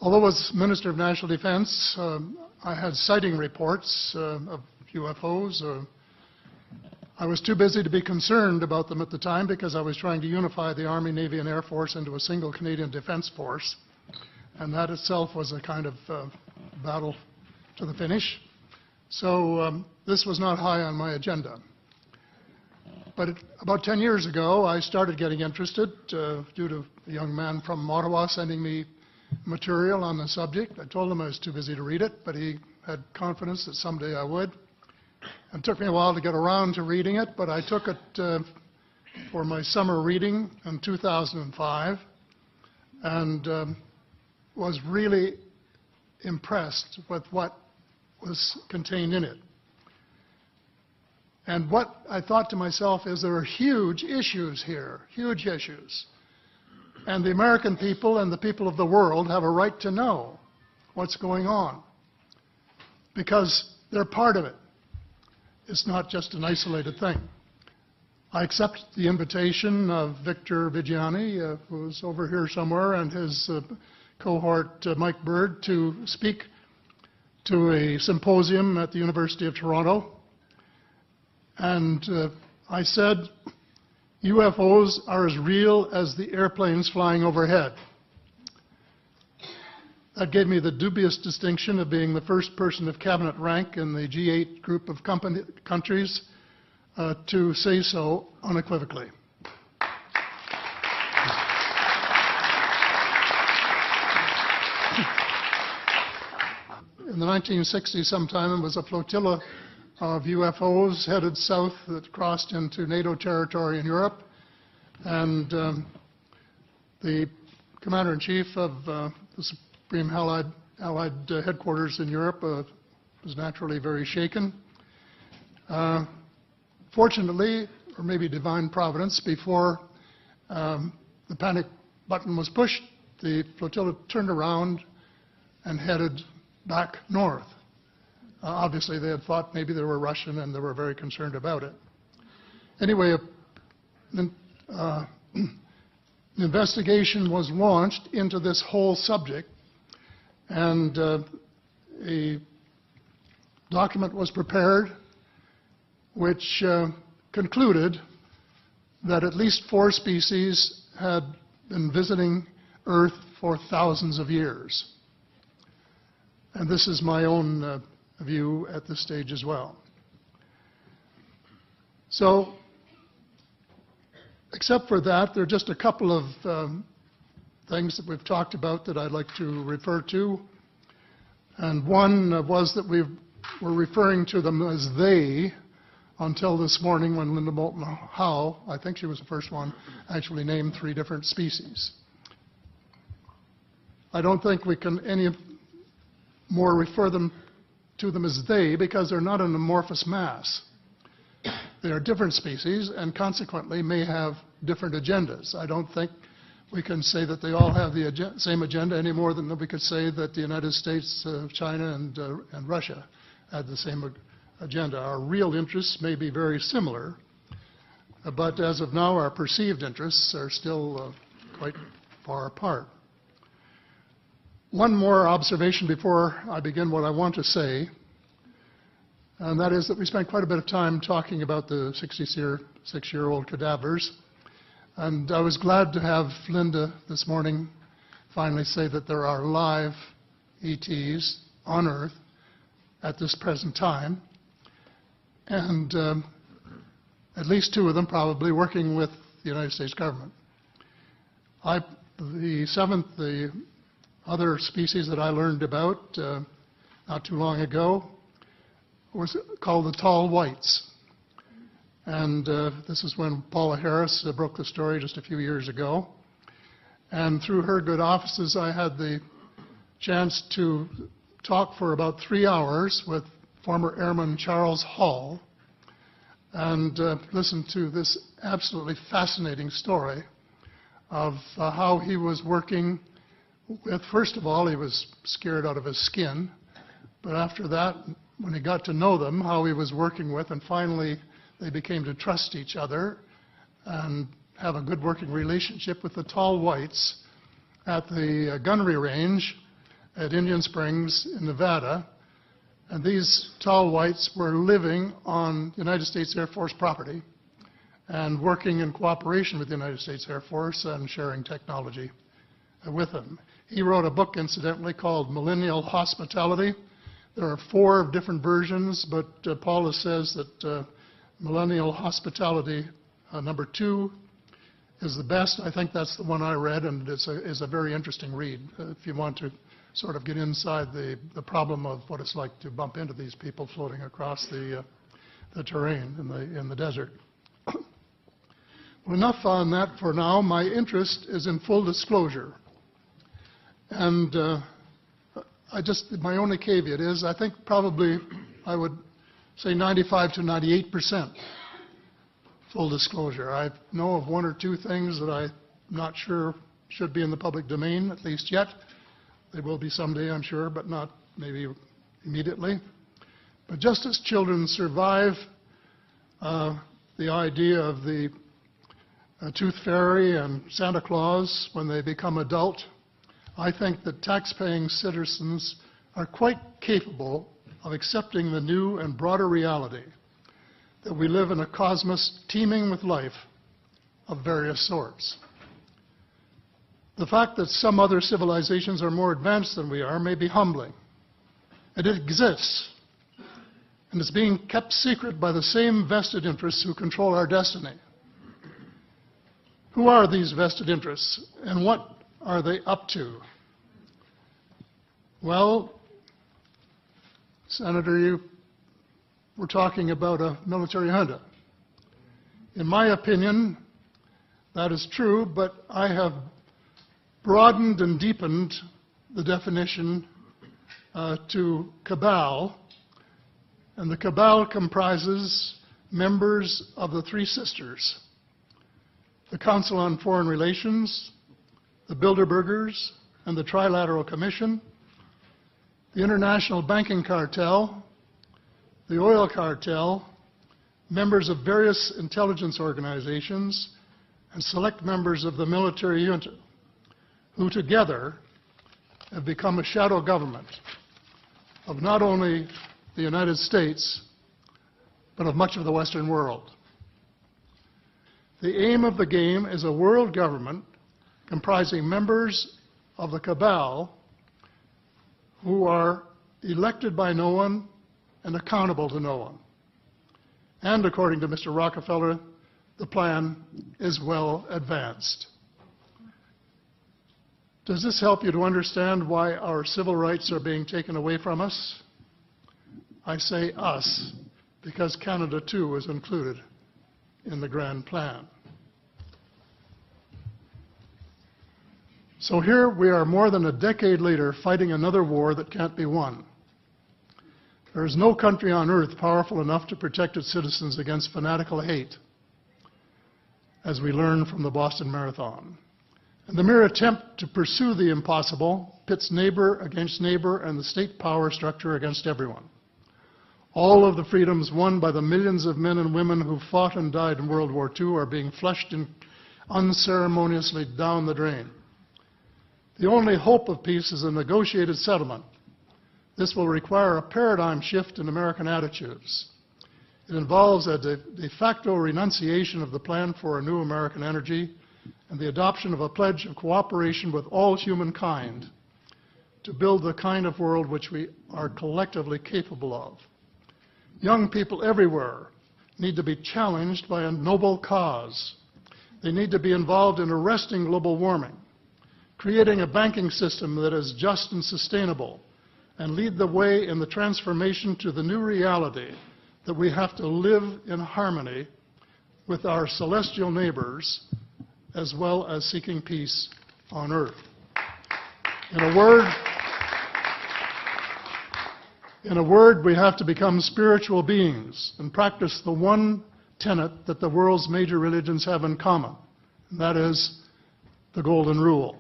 Although as Minister of National Defense, I had sighting reports of UFOs. I was too busy to be concerned about them at the time because I was trying to unify the Army, Navy, and Air Force into a single Canadian Defence Force. And that itself was a kind of battle to the finish. So this was not high on my agenda. But about 10 years ago, I started getting interested due to a young man from Ottawa sending me material on the subject. I told him I was too busy to read it, but he had confidence that someday I would. It took me a while to get around to reading it, but I took it for my summer reading in 2005 and was really impressed with what was contained in it. And what I thought to myself is there are huge issues here, huge issues. And the American people and the people of the world have a right to know what's going on because they're part of it. It's not just an isolated thing. I accept the invitation of Victor Vigiani, who's over here somewhere, and his cohort, Mike Bird, to speak to a symposium at the University of Toronto. And I said, UFOs are as real as the airplanes flying overhead. That gave me the dubious distinction of being the first person of cabinet rank in the G8 group of countries to say so unequivocally. In the 1960s sometime, it was a flotilla of UFOs headed south that crossed into NATO territory in Europe. And the Commander-in-Chief of the Supreme Allied Headquarters in Europe was naturally very shaken. Fortunately, or maybe divine providence, before the panic button was pushed, the flotilla turned around and headed back north. Obviously, they had thought maybe they were Russian, and they were very concerned about it. Anyway, an investigation was launched into this whole subject, and a document was prepared which concluded that at least 4 species had been visiting Earth for thousands of years. And this is my own view at this stage as well. So, except for that, there are just a couple of things that we've talked about that I'd like to refer to. And one was that we were referring to them as they until this morning when Linda Moulton Howe, I think she was the first one, actually named 3 different species. I don't think we can any more refer to them as they because they're not an amorphous mass. They are different species and consequently may have different agendas. I don't think we can say that they all have the same agenda any more than we could say that the United States, China, and Russia had the same agenda. Our real interests may be very similar, but as of now, our perceived interests are still quite far apart. One more observation before I begin what I want to say, and that is that we spent quite a bit of time talking about the 66-year-old cadavers. And I was glad to have Linda this morning finally say that there are live ETs on Earth at this present time, and at least 2 of them probably working with the United States government. The other species that I learned about not too long ago was called the tall whites. And this is when Paula Harris broke the story just a few years ago. And through her good offices, I had the chance to talk for about 3 hours with former Airman Charles Hall and listen to this absolutely fascinating story of how he was working with, first of all, he was scared out of his skin, but after that, when he got to know them, how he was working with, and finally they became to trust each other and have a good working relationship with the tall whites at the gunnery range at Indian Springs in Nevada, and these tall whites were living on United States Air Force property and working in cooperation with the United States Air Force and sharing technology with them. He wrote a book, incidentally, called Millennial Hospitality. There are 4 different versions, but Paula says that Millennial Hospitality number 2 is the best. I think that's the one I read, and it's a very interesting read if you want to sort of get inside the problem of what it's like to bump into these people floating across the terrain in the desert. Well, enough on that for now. My interest is in full disclosure. And my only caveat is I think probably I would say 95 to 98% full disclosure. I know of 1 or 2 things that I'm not sure should be in the public domain, at least yet. They will be someday, I'm sure, but not maybe immediately. But just as children survive the idea of the tooth fairy and Santa Claus when they become adult, I think that tax-paying citizens are quite capable of accepting the new and broader reality that we live in a cosmos teeming with life of various sorts. The fact that some other civilizations are more advanced than we are may be humbling. It exists, and it's being kept secret by the same vested interests who control our destiny. Who are these vested interests, and what are they up to? Well, Senator, you were talking about a military junta. In my opinion, that is true, but I have broadened and deepened the definition to cabal, and the cabal comprises members of the 3 sisters: the Council on Foreign Relations, the Bilderbergers, and the Trilateral Commission, the International Banking Cartel, the Oil Cartel, members of various intelligence organizations, and select members of the military junta, who together have become a shadow government of not only the United States, but of much of the Western world. The aim of the game is a world government comprising members of the cabal who are elected by no one and accountable to no one. And according to Mr. Rockefeller, the plan is well advanced. Does this help you to understand why our civil rights are being taken away from us? I say us, because Canada too is included in the grand plan. So here we are more than a decade later fighting another war that can't be won. There is no country on earth powerful enough to protect its citizens against fanatical hate, as we learned from the Boston Marathon. And the mere attempt to pursue the impossible pits neighbor against neighbor and the state power structure against everyone. All of the freedoms won by the millions of men and women who fought and died in World War II are being flushed unceremoniously down the drain. The only hope of peace is a negotiated settlement. This will require a paradigm shift in American attitudes. It involves a de facto renunciation of the plan for a new American energy and the adoption of a pledge of cooperation with all humankind to build the kind of world which we are collectively capable of. Young people everywhere need to be challenged by a noble cause. They need to be involved in arresting global warming, creating a banking system that is just and sustainable, and lead the way in the transformation to the new reality that we have to live in harmony with our celestial neighbors, as well as seeking peace on earth. In a word, we have to become spiritual beings and practice the one tenet that the world's major religions have in common, and that is the Golden Rule.